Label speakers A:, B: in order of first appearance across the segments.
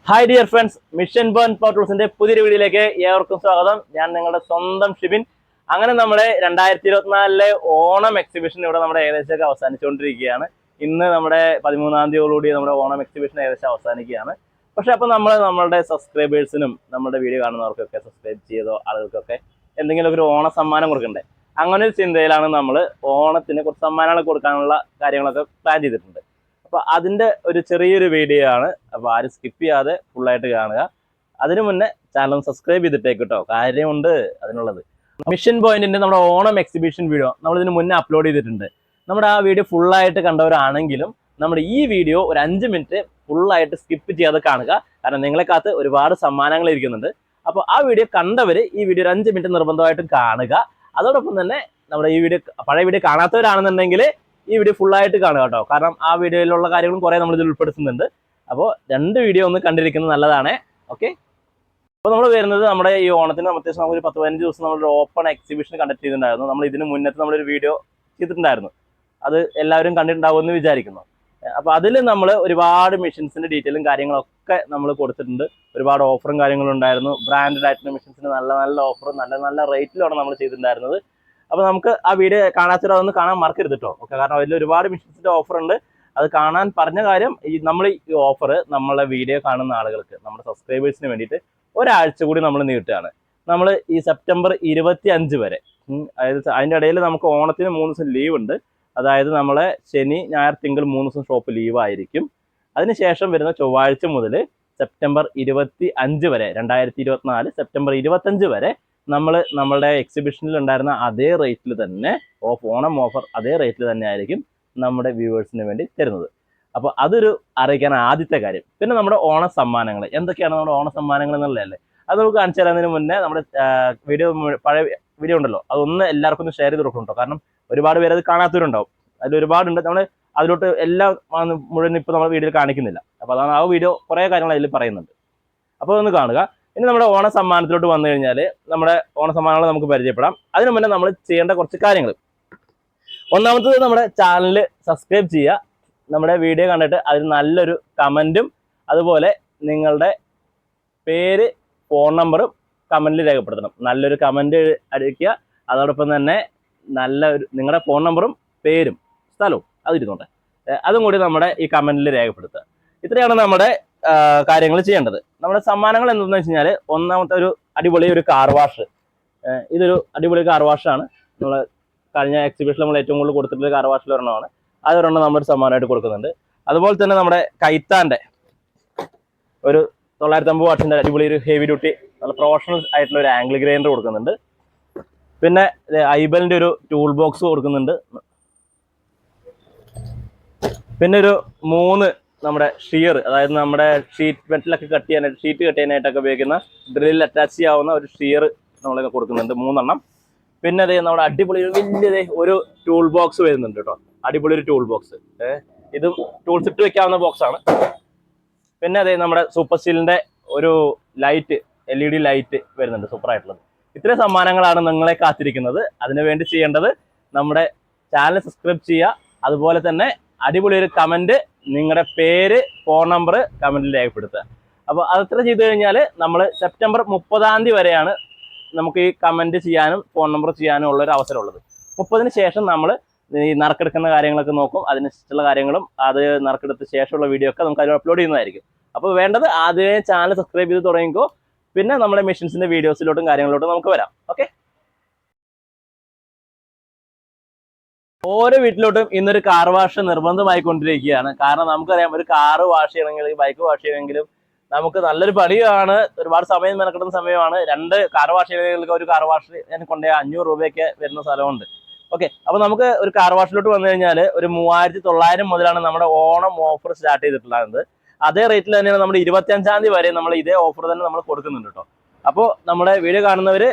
A: Hi dear friends, mission burn power ടൂൾസിന്റെ പുതിയൊരു വീഡിയോയിലേക്ക് ഏവർക്കും സ്വാഗതം. ഞാൻ നിങ്ങളുടെ സ്വന്തം ഷിബിൻ. അങ്ങനെ നമ്മുടെ 2024 ഓണം എക്സിബിഷൻ ഇവിടെ നമ്മുടെ ഏകദേശം അവസാനിച്ചുകൊണ്ടിരിക്കുകയാണ്. ഇന്ന് നമ്മുടെ 13-ാം തീയതിയോടുകൂടി നമ്മുടെ ഓണം എക്സിബിഷൻ ഏകദേശം അവസാനിക്കുകയാണ്. പക്ഷെ അപ്പോൾ നമ്മളുടെ സബ്സ്ക്രൈബേഴ്സിനും നമ്മുടെ വീഡിയോ കാണുന്നവർക്കൊക്കെ സബ്സ്ക്രൈബ് ചെയ്തോ ആളുകൾക്കൊക്കെ എന്തെങ്കിലും ഒരു ഓണ സമ്മാനം കൊടുക്കണ്ടേ? അങ്ങനെ ഒരു ചിന്തയിലാണ് നമ്മൾ ഓണത്തിന് കുറച്ച് സമ്മാനങ്ങൾ കൊടുക്കാനുള്ള കാര്യങ്ങളൊക്കെ പ്ലാൻ ചെയ്തിട്ടുണ്ട്. അപ്പോൾ അതിൻ്റെ ഒരു ചെറിയൊരു വീഡിയോ ആണ്. അപ്പോൾ ആരും സ്കിപ്പ് ചെയ്യാതെ ഫുള്ളായിട്ട് കാണുക. അതിനു മുന്നേ ചാനൽ സബ്സ്ക്രൈബ് ചെയ്തിട്ടേക്ക് കേട്ടോ, കാര്യമുണ്ട് അതിനുള്ളത്. മിഷൻ പോയിന്റിന്റെ നമ്മുടെ ഓണം എക്സിബിഷൻ വീഡിയോ നമ്മൾ ഇതിന് മുന്നേ അപ്ലോഡ് ചെയ്തിട്ടുണ്ട്. നമ്മുടെ ആ വീഡിയോ ഫുള്ളായിട്ട് കണ്ടവരാണെങ്കിലും നമ്മുടെ ഈ വീഡിയോ ഒരു 5 മിനിറ്റ് ഫുള്ളായിട്ട് സ്കിപ്പ് ചെയ്യാതെ കാണുക. കാരണം നിങ്ങളെ കാത്ത് ഒരുപാട് സമ്മാനങ്ങൾ ഇരിക്കുന്നുണ്ട്. അപ്പോൾ ആ വീഡിയോ കണ്ടവർ ഈ വീഡിയോ ഒരു 5 മിനിറ്റ് നിർബന്ധമായിട്ടും കാണുക. അതോടൊപ്പം തന്നെ നമ്മുടെ ഈ വീഡിയോ പഴയ വീഡിയോ കാണാത്തവരാണെന്നുണ്ടെങ്കിൽ ഈ വീഡിയോ ഫുള്ളായിട്ട് കാണുക കേട്ടോ. കാരണം ആ വീഡിയോയിലുള്ള കാര്യങ്ങളും കുറേ നമ്മൾ ഇതിൽ ഉൾപ്പെടുത്തുന്നുണ്ട്. അപ്പോൾ 2 വീഡിയോ ഒന്ന് കണ്ടിരിക്കുന്നത് നല്ലതാണ്. ഓക്കെ, അപ്പോൾ നമ്മൾ വരുന്നത് നമ്മുടെ ഈ ഓണത്തിന് അത്യാവശ്യം നമുക്ക് ഒരു 10-15 ദിവസം നമ്മളൊരു ഓപ്പൺ എക്സിബിഷൻ കണ്ടക്ട് ചെയ്തിട്ടുണ്ടായിരുന്നു. നമ്മൾ ഇതിന് മുന്നത്തെ നമ്മളൊരു വീഡിയോ ചെയ്തിട്ടുണ്ടായിരുന്നു. അത് എല്ലാവരും കണ്ടിട്ടുണ്ടാവുമെന്ന് വിചാരിക്കുന്നു. അപ്പോൾ അതിൽ നമ്മൾ ഒരുപാട് മെഷീൻസിൻ്റെ ഡീറ്റെയിലും കാര്യങ്ങളൊക്കെ നമ്മൾ കൊടുത്തിട്ടുണ്ട്. ഒരുപാട് ഓഫറും കാര്യങ്ങളും ഉണ്ടായിരുന്നു. ബ്രാൻഡഡ് ആയിട്ടുള്ള മെഷീൻസിന് നല്ല നല്ല ഓഫർ, നല്ല നല്ല റേറ്റിലാണ് നമ്മൾ ചെയ്തിട്ടുണ്ടായിരുന്നത്. അപ്പോൾ നമുക്ക് ആ വീഡിയോ കാണാത്തതൊന്ന് കാണാൻ മറക്കരുത് കേട്ടോ. ഓക്കെ, കാരണം അതിൽ ഒരുപാട് മെഷീൻസിൻ്റെ ഓഫർ ഉണ്ട്. അത് കാണാൻ പറഞ്ഞ കാര്യം, നമ്മൾ ഈ ഓഫർ നമ്മളെ വീഡിയോ കാണുന്ന ആളുകൾക്ക്, നമ്മുടെ സബ്സ്ക്രൈബേഴ്സിന് വേണ്ടിയിട്ട് ഒരാഴ്ച കൂടി നമ്മൾ നീട്ടുകയാണ്. നമ്മൾ ഈ സെപ്റ്റംബർ 25 വരെ, അതായത് അതിൻ്റെ ഇടയിൽ നമുക്ക് ഓണത്തിന് 3 ദിവസം ലീവ് ഉണ്ട്. അതായത് നമ്മളെ ശനി ഞായർ തിങ്കൾ 3 ദിവസം ഷോപ്പ് ലീവായിരിക്കും. അതിനുശേഷം വരുന്ന ചൊവ്വാഴ്ച മുതൽ സെപ്റ്റംബർ 25 വരെ, 2024 സെപ്റ്റംബർ 25 വരെ നമ്മളുടെ എക്സിബിഷനിൽ ഉണ്ടായിരുന്ന അതേ റേറ്റിൽ തന്നെ ഓണം ഓഫർ അതേ റേറ്റിൽ തന്നെ ആയിരിക്കും നമ്മുടെ വ്യൂവേഴ്സിന് വേണ്ടി തരുന്നത്. അപ്പോൾ അതൊരു അറിയിക്കാൻ ആദ്യത്തെ കാര്യം. പിന്നെ നമ്മുടെ ഓണ സമ്മാനങ്ങൾ എന്തൊക്കെയാണ്? നമ്മുടെ ഓണ സമ്മാനങ്ങൾ എന്നുള്ളതല്ലേ, അത് നമുക്ക് കാണിച്ചു തരുന്നതിന് മുന്നേ നമ്മുടെ പഴയ വീഡിയോ ഉണ്ടല്ലോ, അതൊന്ന് എല്ലാവർക്കും ഒന്ന് ഷെയർ ചെയ്ത് കൊടുക്കുന്നുണ്ടോ. കാരണം ഒരുപാട് പേര് അത് കാണാത്തവരുണ്ടാവും. അതിൽ ഒരുപാടുണ്ട്. നമ്മൾ അതിലോട്ട് എല്ലാം മുഴുവൻ ഇപ്പോൾ നമ്മൾ വീഡിയോയിൽ കാണിക്കുന്നില്ല. അപ്പോൾ അതാണ് ആ വീഡിയോ കുറേ കാര്യങ്ങൾ അതിൽ പറയുന്നുണ്ട്. അപ്പോൾ ഒന്ന് കാണുക. ഇനി നമ്മുടെ ഓണ സമ്മാനത്തിലോട്ട് വന്നു കഴിഞ്ഞാൽ നമ്മുടെ ഓണ സമ്മാനങ്ങൾ നമുക്ക് പരിചയപ്പെടാം. അതിനു മുന്നേ നമ്മൾ ചെയ്യേണ്ട കുറച്ച് കാര്യങ്ങൾ. ഒന്നാമത്തത്, നമ്മുടെ ചാനൽ സബ്സ്ക്രൈബ് ചെയ്യുക. നമ്മുടെ വീഡിയോ കണ്ടിട്ട് അതിൽ നല്ലൊരു കമൻറ്റും അതുപോലെ നിങ്ങളുടെ പേര്, ഫോൺ നമ്പറും കമൻറ്റിൽ രേഖപ്പെടുത്തണം. നല്ലൊരു കമൻറ്റ് അടിക്കുക. അതോടൊപ്പം തന്നെ നിങ്ങളുടെ ഫോൺ നമ്പറും പേരും സ്ഥലവും അതിരുന്നോട്ടെ, അതും കൂടി നമ്മുടെ ഈ കമൻറ്റിൽ രേഖപ്പെടുത്തുക. ഇത്രയാണ് നമ്മുടെ കാര്യങ്ങൾ ചെയ്യേണ്ടത്. നമ്മുടെ സമ്മാനങ്ങൾ എന്തെന്ന് വെച്ച് കഴിഞ്ഞാൽ, ഒന്നാമത്തെ ഒരു അടിപൊളി ഒരു കാർ വാഷ്. ഇതൊരു അടിപൊളി കാർ വാഷാണ്. നമ്മൾ കഴിഞ്ഞ എക്സിബിഷനിൽ നമ്മൾ ഏറ്റവും കൂടുതൽ കൊടുത്തിട്ടുള്ള കാർ വാഷിൽ ഒരെണ്ണമാണ്. അതൊരെണ്ണം നമ്മളൊരു സമ്മാനമായിട്ട് കൊടുക്കുന്നുണ്ട്. അതുപോലെ തന്നെ നമ്മുടെ കൈത്താൻ്റെ ഒരു 950 വാട്ട്സിൻ്റെ അടിപൊളി ഒരു ഹെവി ഡ്യൂട്ടി നല്ല പ്രൊഫഷണൽ ആയിട്ടുള്ള ഒരു ആംഗിൾ ഗ്രൈൻഡർ കൊടുക്കുന്നുണ്ട്. പിന്നെ ഐബലിൻ്റെ ഒരു ടൂൾ ബോക്സ് കൊടുക്കുന്നുണ്ട്. പിന്നെ ഒരു 3 നമ്മുടെ ഷിയർ, അതായത് നമ്മുടെ ഷീറ്റ് മെറ്റലൊക്കെ കട്ട് ചെയ്യാനായിട്ട്, ഷീറ്റ് കട്ട് ചെയ്യാനായിട്ടൊക്കെ ഉപയോഗിക്കുന്ന ഡ്രില്ലിൽ അറ്റാച്ച് ചെയ്യാവുന്ന ഒരു ഷിയർ നമ്മളൊക്കെ കൊടുക്കുന്നുണ്ട്, 3 എണ്ണം. പിന്നെ അതേ നമ്മുടെ അടിപൊളി ഒരു വലിയ ഒരു ടൂൾ ബോക്സ് വരുന്നുണ്ട് കേട്ടോ. അടിപൊളി ഒരു ടൂൾ ബോക്സ്. ഇത് ടൂൾസ് ഇട്ട് വെക്കാവുന്ന ബോക്സാണ്. പിന്നെ അതേ നമ്മുടെ സൂപ്പർ സ്റ്റീലിൻ്റെ ഒരു ലൈറ്റ്, LED ലൈറ്റ് വരുന്നുണ്ട്, സൂപ്പറായിട്ടുള്ളത്. ഇത്രയും സമ്മാനങ്ങളാണ് നിങ്ങളെ കാത്തിരിക്കുന്നത്. അതിനുവേണ്ടി ചെയ്യേണ്ടത് നമ്മുടെ ചാനൽ സബ്സ്ക്രൈബ് ചെയ്യുക. അതുപോലെ തന്നെ അടിപൊളി ഒരു കമൻറ്റ്, നിങ്ങളുടെ പേര്, ഫോൺ നമ്പർ കമൻറ്റിൽ രേഖപ്പെടുത്തുക. അപ്പോൾ അതത്ര ചെയ്ത് കഴിഞ്ഞാൽ നമ്മൾ സെപ്റ്റംബർ 30-ാം തീയതി വരെയാണ് നമുക്ക് ഈ കമൻറ്റ് ചെയ്യാനും ഫോൺ നമ്പർ ചെയ്യാനും ഉള്ളൊരു അവസരമുള്ളത്. 30-ന് ശേഷം നമ്മൾ ഈ നറുക്കെടുക്കുന്ന കാര്യങ്ങളൊക്കെ നോക്കും. അതിനനുസരിച്ചുള്ള കാര്യങ്ങളും അത് നറുക്കെടുത്ത ശേഷമുള്ള വീഡിയോ ഒക്കെ നമുക്ക് അതിൽ അപ്ലോഡ് ചെയ്യുന്നതായിരിക്കും. അപ്പോൾ വേണ്ടത് ആദ്യമേ ചാനൽ സബ്സ്ക്രൈബ് ചെയ്ത് തുടങ്ങിക്കോ. പിന്നെ നമ്മുടെ മെഷീൻസിൻ്റെ വീഡിയോസിലോട്ടും കാര്യങ്ങളിലോട്ടും നമുക്ക് വരാം. ഓക്കെ, ഓരോ വീട്ടിലോട്ടും ഇന്നൊരു കാർ വാഷ് നിർബന്ധമായിക്കൊണ്ടിരിക്കുകയാണ്. കാരണം നമുക്കറിയാം, ഒരു കാറ് വാഷ് ചെയ്യണമെങ്കിൽ, ബൈക്ക് വാഷ് ചെയ്യണമെങ്കിലും നമുക്ക് നല്ലൊരു പണിയാണ്. ഒരുപാട് സമയം മെനക്കെടുന്ന സമയമാണ്. 2 കാർ വാഷ് ചെയ്യണമെങ്കിൽ ഒരു കാർ വാഷ് കൊണ്ടേ 500 രൂപയൊക്കെ വരുന്ന സ്ഥലമുണ്ട്. ഓക്കെ, അപ്പോൾ നമുക്ക് ഒരു കാർ വാഷിലോട്ട് വന്നു കഴിഞ്ഞാൽ ഒരു 3900 മുതലാണ് നമ്മുടെ ഓണം ഓഫർ സ്റ്റാർട്ട് ചെയ്തിട്ടുള്ളത്. അതേ റേറ്റിൽ തന്നെയാണ് നമ്മുടെ 25-ാം തീയതി വരെ നമ്മൾ ഇതേ ഓഫർ തന്നെ നമ്മൾ കൊടുക്കുന്നുണ്ട് കേട്ടോ. അപ്പോൾ നമ്മുടെ വീഡിയോ കാണുന്നവർ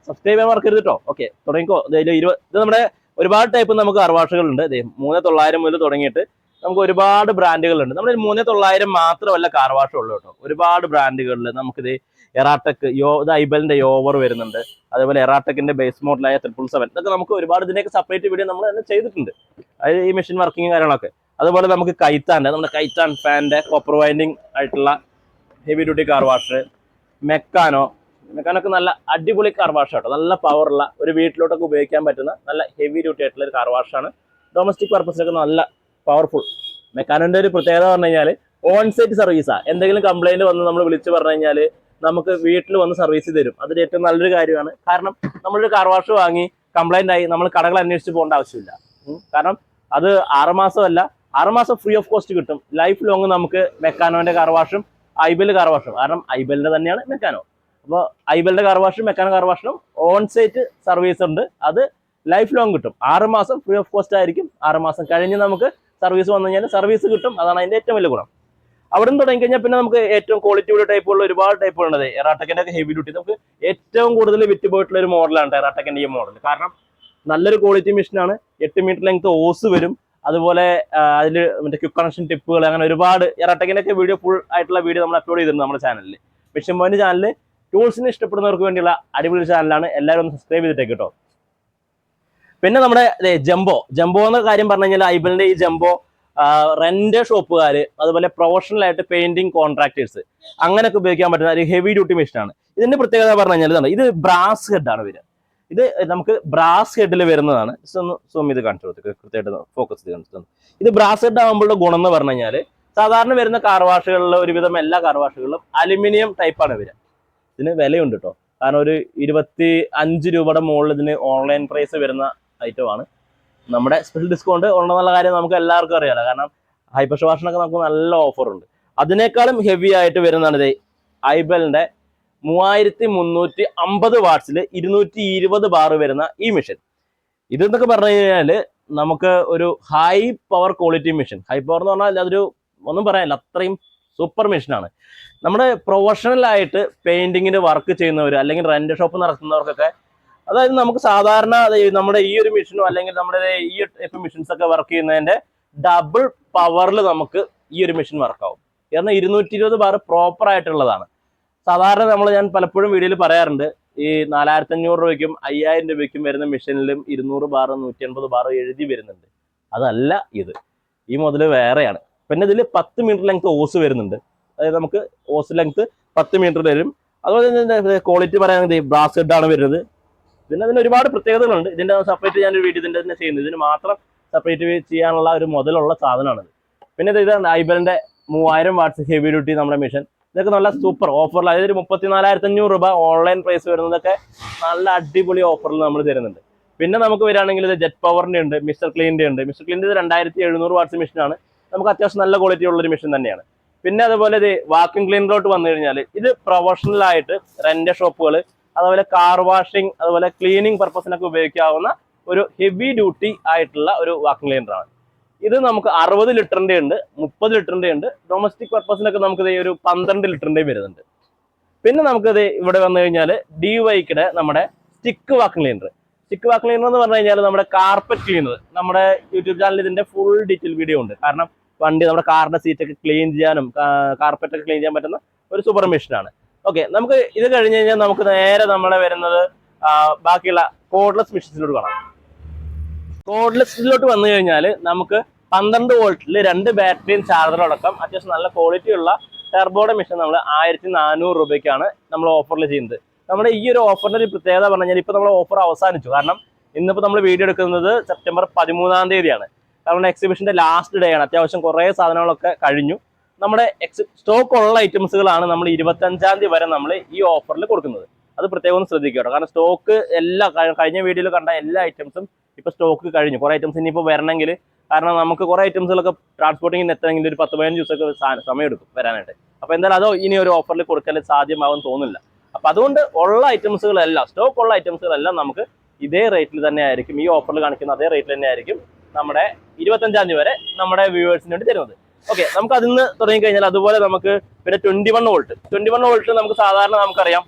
A: സബ്സ്ക്രൈബ് ചെയ്യാൻ മറക്കരുത് കേട്ടോ. ഓക്കെ, തുടങ്ങിക്കോ. ഇത് നമ്മുടെ ഒരുപാട് ടൈപ്പ് നമുക്ക് കാർ വാഷുകളുണ്ട്. 3900 മുതൽ തുടങ്ങിയിട്ട് നമുക്ക് ഒരുപാട് ബ്രാൻഡുകളുണ്ട്. നമ്മൾ 3900 മാത്രമല്ല കാർ വാഷ് ഉള്ളൂ കേട്ടോ. ഒരുപാട് ബ്രാൻഡുകളിൽ നമുക്കിത് എറാടെക്, ഇത് ഐബലിന്റെ യോവർ വരുന്നുണ്ട്. അതേപോലെ എറാടെക്കിന്റെ ബേസ് മോഡലായ 777, ഇതൊക്കെ നമുക്ക് ഒരുപാട് ഇതിനൊക്കെ സെപ്പറേറ്റ് വീഡിയോ നമ്മൾ തന്നെ ചെയ്തിട്ടുണ്ട്. അതായത് ഈ മെഷീൻ വർക്കിംഗ് കാര്യങ്ങളൊക്കെ. അതുപോലെ നമുക്ക് കൈത്താൻ്റെ, നമ്മുടെ കൈത്താൻ ഫാനിന്റെ കോപ്പർ വൈൻഡിങ് ആയിട്ടുള്ള heavy duty car wash, mechano ഒക്കെ നല്ല അടിപൊളി കാർ വാഷ് കേട്ടോ. നല്ല പവറുള്ള ഒരു വീട്ടിലോട്ടൊക്കെ ഉപയോഗിക്കാൻ പറ്റുന്ന നല്ല ഹെവി ഡ്യൂട്ടി ആയിട്ടുള്ള ഒരു കാർ വാഷാണ്. ഡൊമസ്റ്റിക് പർപ്പസിലൊക്കെ നല്ല പവർഫുൾ. മെക്കാനോന്റെ ഒരു പ്രത്യേകത പറഞ്ഞു കഴിഞ്ഞാൽ ഓൺ സൈറ്റ് സർവീസാണ്. എന്തെങ്കിലും കംപ്ലൈന്റ് വന്ന് നമ്മൾ വിളിച്ച് പറഞ്ഞു കഴിഞ്ഞാൽ നമുക്ക് വീട്ടിൽ വന്ന് സർവീസ് തരും. അതൊരു ഏറ്റവും നല്ലൊരു കാര്യമാണ്. കാരണം നമ്മളൊരു കാർ വാഷ് വാങ്ങി കംപ്ലൈന്റ് ആയി നമ്മൾ കടകൾ അന്വേഷിച്ച് പോകേണ്ട ആവശ്യമില്ല. കാരണം അത് 6 മാസമല്ല, 6 മാസം ഫ്രീ ഓഫ് കോസ്റ്റ് കിട്ടും. ലൈഫ് ലോങ് നമുക്ക് മെക്കാനോന്റെ കാർ വാഷും ഐബെൽ കാർ വാഷും, കാരണം ഐബെലിന്റെ തന്നെയാണ് മെക്കാനോ. അപ്പോൾ ഐബെലിന്റെ കാർ വാഷും മെക്കാനോ കാർ വാഷിനും ഓൺ സൈറ്റ് സർവീസ് ഉണ്ട്. അത് ലൈഫ് ലോങ് കിട്ടും. 6 മാസം ഫ്രീ ഓഫ് കോസ്റ്റ് ആയിരിക്കും. 6 മാസം കഴിഞ്ഞ് നമുക്ക് സർവീസ് വന്നു കഴിഞ്ഞാൽ സർവീസ് കിട്ടും. അതാണ് അതിന്റെ ഏറ്റവും വലിയ ഗുണം. അവിടെ നിന്ന് തുടങ്ങി കഴിഞ്ഞാൽ പിന്നെ നമുക്ക് ഏറ്റവും ക്വാളിറ്റിയുള്ള ടൈപ്പുള്ള ഒരുപാട് ടൈപ്പുകളുണ്ട്. എറാടെക്കിന്റെ ഒക്കെ ഹെവി ഡ്യൂട്ടി നമുക്ക് ഏറ്റവും കൂടുതൽ വിറ്റ് പോയിട്ടുള്ള ഒരു മോഡലാണ് എറാടെക്കിന്റെ ഈ മോഡൽ. കാരണം നല്ലൊരു ക്വാളിറ്റി മെഷീനാണ്. 8 മീറ്റർ ലെങ്ത് ഓസ് വരും. അതുപോലെ അതിൽ മറ്റേ ക്വിക്ക് കണക്ഷൻ ടിപ്പുകൾ, അങ്ങനെ ഒരുപാട് എറാടെക്കിന്റെ ഒക്കെ വീഡിയോ ഫുൾ ആയിട്ടുള്ള വീഡിയോ നമ്മൾ അപ്ലോഡ് ചെയ്തിട്ടുണ്ട് നമ്മുടെ ചാനലിൽ. മെഷീൻ പോയിന്റ് ചാനൽ ടൂൾസിന് ഇഷ്ടപ്പെടുന്നവർക്ക് വേണ്ടിയുള്ള അടിപൊളി ചാനലാണ്. എല്ലാവരും ഒന്ന് സബ്സ്ക്രൈബ് ചെയ്തിട്ടേക്ക് കേട്ടോ. പിന്നെ നമ്മുടെ ജംബോ എന്ന കാര്യം പറഞ്ഞു കഴിഞ്ഞാൽ ഐബെലിന്റെ ഈ ജംബോ റെന്റ് ഷോപ്പുകാർ, അതുപോലെ പ്രൊഫഷണൽ ആയിട്ട് പെയിന്റിങ് കോൺട്രാക്ടേഴ്സ് അങ്ങനെയൊക്കെ ഉപയോഗിക്കാൻ പറ്റുന്ന ഒരു ഹെവി ഡ്യൂട്ടി മെഷീനാണ്. ഇതിന്റെ പ്രത്യേകത പറഞ്ഞു കഴിഞ്ഞാൽ ഇത് ബ്രാസ് ഹെഡാണ് വരിക. ഇത് നമുക്ക് ബ്രാസ് ഹെഡിൽ വരുന്നതാണ്. ഒന്ന് സൂം ചെയ്ത് കാണിച്ചു കൊടുത്തു, കൃത്യമായിട്ട് ഫോക്കസ് ചെയ്ത് കാണിച്ചു. ഇത് ബ്രാസ് ഹെഡ് ആകുമ്പോഴുള്ള ഗുണം എന്ന് പറഞ്ഞു കഴിഞ്ഞാൽ സാധാരണ വരുന്ന കാർ വാഷുകളിൽ ഒരുവിധം എല്ലാ കാർ വാഷുകളിലും അലുമിനിയം ടൈപ്പാണ് വരിക. ഇതിന് വിലയുണ്ട് കേട്ടോ. കാരണം ഒരു 25 രൂപയുടെ മുകളിൽ ഇതിന് ഓൺലൈൻ പ്രൈസ് വരുന്ന ഐറ്റമാണ്. നമ്മുടെ സ്പെഷ്യൽ ഡിസ്കൗണ്ട് ഉണ്ടെന്നുള്ള കാര്യം നമുക്ക് എല്ലാവർക്കും അറിയാലോ. കാരണം ഹൈപ്പർ വാഷിനൊക്കെ നമുക്ക് നല്ല ഓഫറുണ്ട്. അതിനേക്കാളും ഹെവി ആയിട്ട് വരുന്നതാണ് ഇത് ഐബെലിന്റെ 3350 വാട്ട്സിൽ 220 ബാർ വരുന്ന ഈ മെഷീൻ. ഇതെന്നൊക്കെ പറഞ്ഞു കഴിഞ്ഞാൽ നമുക്ക് ഒരു high power quality machine. High power എന്ന് പറഞ്ഞാൽ അതൊരു ഒന്നും പറയാനില്ല, അത്രയും സൂപ്പർ മെഷീനാണ്. നമ്മുടെ പ്രൊഫഷണൽ ആയിട്ട് പെയിന്റിങ്ങിന് വർക്ക് ചെയ്യുന്നവർ അല്ലെങ്കിൽ റെന്റ് ഷോപ്പ് നടത്തുന്നവർക്കൊക്കെ, അതായത് നമുക്ക് സാധാരണ നമ്മുടെ ഈ ഒരു മെഷീനോ അല്ലെങ്കിൽ നമ്മുടെ ഈ ടൈപ്പ് മെഷീൻസ് ഒക്കെ വർക്ക് ചെയ്യുന്നതിന്റെ ഡബിൾ പവറിൽ നമുക്ക് ഈ ഒരു മെഷീൻ വർക്കാവും. കാരണം 220 ബാർ പ്രോപ്പർ ആയിട്ടുള്ളതാണ്. സാധാരണ ഞാൻ പലപ്പോഴും വീഡിയോയിൽ പറയാറുണ്ട്, ഈ 4500 രൂപയ്ക്കും 5000 രൂപയ്ക്കും വരുന്ന മെഷീനിലും 200 ബാർ 180 ബാർ എഴുതി വരുന്നുണ്ട്. അതല്ല ഇത്, ഈ മുതൽ വേറെയാണ്. പിന്നെ ഇതിൽ 10 മീറ്റർ ലെങ്ത് ഓസ് വരുന്നുണ്ട്. അതായത് നമുക്ക് ഓസ് ലെങ്ത് 10 മീറ്റർ വരും. അതുപോലെ തന്നെ ക്വാളിറ്റി പറയുകയാണെങ്കിൽ ബ്രാസ് ഹെഡാണ് വരുന്നത്. അതിന് ഒരുപാട് പ്രത്യേകതകളുണ്ട്. ഇതിന്റെ സെപ്പറേറ്റ് ഞാനൊരു വീഡിയോ ഇതിന്റെ തന്നെ ചെയ്യുന്നത്. ഇതിന് മാത്രം സെപ്പറേറ്റ് ചെയ്യാനുള്ള ഒരു മുതലുള്ള സാധനമാണിത്. പിന്നെ ഇതാണ് ഐബെലിന്റെ 3000 വാട്ട്സ് ഹെവി ഡ്യൂട്ടി നമ്മുടെ മെഷീൻ. ഇതൊക്കെ നല്ല സൂപ്പർ ഓഫറിൽ, അതായത് 34,500 രൂപ ഓൺലൈൻ പ്രൈസ് വരുന്നതൊക്കെ നല്ല അടിപൊളി ഓഫറിൽ നമ്മൾ തരുന്നുണ്ട്. പിന്നെ നമുക്ക് വരികയാണെങ്കിൽ ഇത് ജെറ്റ് പവറിന്റെ ഉണ്ട്, മിസ്റ്റർ ക്ലീനിന്റെ ഉണ്ട്. മിസ്റ്റർ ക്ലീനിന്റെ 2700 വാട്ട്സ് മെഷീനാണ്. നമുക്ക് അത്യാവശ്യം നല്ല ക്വാളിറ്റി ഉള്ളൊരു മെഷീൻ തന്നെയാണ്. പിന്നെ അതുപോലെ ഇത് വാക്യൂം ക്ലീനറിലോട്ട് വന്നു കഴിഞ്ഞാൽ ഇത് പ്രൊഫഷണൽ ആയിട്ട് റെന്റ് ഷോപ്പുകൾ, അതുപോലെ കാർ വാഷിംഗ്, അതുപോലെ ക്ലീനിങ് പർപ്പസിനൊക്കെ ഉപയോഗിക്കാവുന്ന ഒരു ഹെവി ഡ്യൂട്ടി ആയിട്ടുള്ള ഒരു വാക്യൂം ക്ലീനറാണ്. ഇത് നമുക്ക് 60 ലിറ്ററിന്റെ ഉണ്ട്, 30 ലിറ്ററിന്റെ ഉണ്ട്. ഡൊമസ്റ്റിക് പർപ്പസിനൊക്കെ നമുക്ക് ഒരു 12 ലിറ്ററിന്റെ വരുന്നുണ്ട്. പിന്നെ നമുക്കത് ഇവിടെ വന്നു കഴിഞ്ഞാൽ DYയുടെ നമ്മുടെ stick vacuum cleaner. Stick vacuum cleaner എന്ന് പറഞ്ഞു കഴിഞ്ഞാൽ നമ്മുടെ കാർപ്പറ്റ് ക്ലീനർ. നമ്മുടെ യൂട്യൂബ് ചാനലിൽ ഇതിന്റെ ഫുൾ ഡീറ്റെയിൽ വീഡിയോ ഉണ്ട്. കാരണം വണ്ടി നമ്മുടെ കാറിന്റെ സീറ്റൊക്കെ ക്ലീൻ ചെയ്യാനും കാർപ്പറ്റ് ഒക്കെ ക്ലീൻ ചെയ്യാൻ പറ്റുന്ന ഒരു സൂപ്പർ മെഷീനാണ്. ഓക്കെ, നമുക്ക് ഇത് കഴിഞ്ഞ് കഴിഞ്ഞാൽ നമുക്ക് നേരെ നമ്മളെ വരുന്നത് ബാക്കിയുള്ള കോഡ്ലെസ് മെഷീൻസിലോട്ട് കാണാം. കോഡ്ലെസ്സിലോട്ട് വന്നു കഴിഞ്ഞാൽ നമുക്ക് 12 വോൾട്ടിൽ 2 ബാറ്ററിയും ചാർജറും അടക്കം അത്യാവശ്യം നല്ല ക്വാളിറ്റി ഉള്ള ടെർബോയുടെ മെഷീൻ നമ്മൾ 1400 രൂപയ്ക്കാണ് നമ്മൾ ഓഫറിൽ ചെയ്യുന്നത്. നമ്മുടെ ഈ ഒരു ഓഫറിന്റെ ഒരു പ്രത്യേകത പറഞ്ഞു കഴിഞ്ഞാൽ ഇപ്പോൾ നമ്മൾ ഓഫർ അവസാനിച്ചു. കാരണം ഇന്നിപ്പോൾ നമ്മൾ വീഡിയോ എടുക്കുന്നത് സെപ്റ്റംബർ 13-ാം തീയതിയാണ്. നമ്മുടെ എക്സിബിഷന്റെ ലാസ്റ്റ് ഡേ ആണ്. അത്യാവശ്യം കുറേ സാധനങ്ങളൊക്കെ കഴിഞ്ഞു. നമ്മുടെ സ്റ്റോക്ക് ഉള്ള ഐറ്റംസുകളാണ് നമ്മൾ 25-ാം തീയതി വരെ നമ്മൾ ഈ ഓഫറിൽ കൊടുക്കുന്നത്. അത് പ്രത്യേകം ഒന്ന് ശ്രദ്ധിക്കുക കേട്ടോ. കാരണം സ്റ്റോക്ക് എല്ലാ കഴിഞ്ഞ വീഡിയോയിൽ കണ്ട എല്ലാ ഐറ്റംസും ഇപ്പോൾ സ്റ്റോക്ക് കഴിഞ്ഞു. കുറേ ഐറ്റംസ് ഇനിയിപ്പോൾ വരണമെങ്കിൽ, കാരണം നമുക്ക് കുറേ ഐറ്റംസുകളൊക്കെ ട്രാൻസ്പോർട്ടിങ്ങിന് എത്തണമെങ്കിൽ ഒരു 10-15 ദിവസമൊക്കെ സമയം എടുക്കും വരാനായിട്ട്. അപ്പോൾ എന്തായാലും അതോ ഇനി ഒരു ഓഫറിൽ കൊടുക്കൽ സാധ്യമാകും തോന്നുന്നില്ല. അപ്പോൾ അതുകൊണ്ട് ഉള്ള ഐറ്റംസുകളെല്ലാം, സ്റ്റോക്ക് ഉള്ള ഐറ്റംസുകളെല്ലാം നമുക്ക് ഇതേ റേറ്റിൽ തന്നെ ആയിരിക്കും, ഈ ഓഫറിൽ കാണിക്കുന്ന അതേ റേറ്റിൽ തന്നെ ആയിരിക്കും നമ്മുടെ 25-ാം തീയതി വരെ നമ്മുടെ വ്യൂവേഴ്സിന് വേണ്ടി തരുന്നത്. ഓക്കെ, നമുക്ക് അതിൽ നിന്ന് തുടങ്ങി കഴിഞ്ഞാൽ അതുപോലെ നമുക്ക് പിന്നെ 21 വോൾട്ട് നമുക്ക് സാധാരണ നമുക്കറിയാം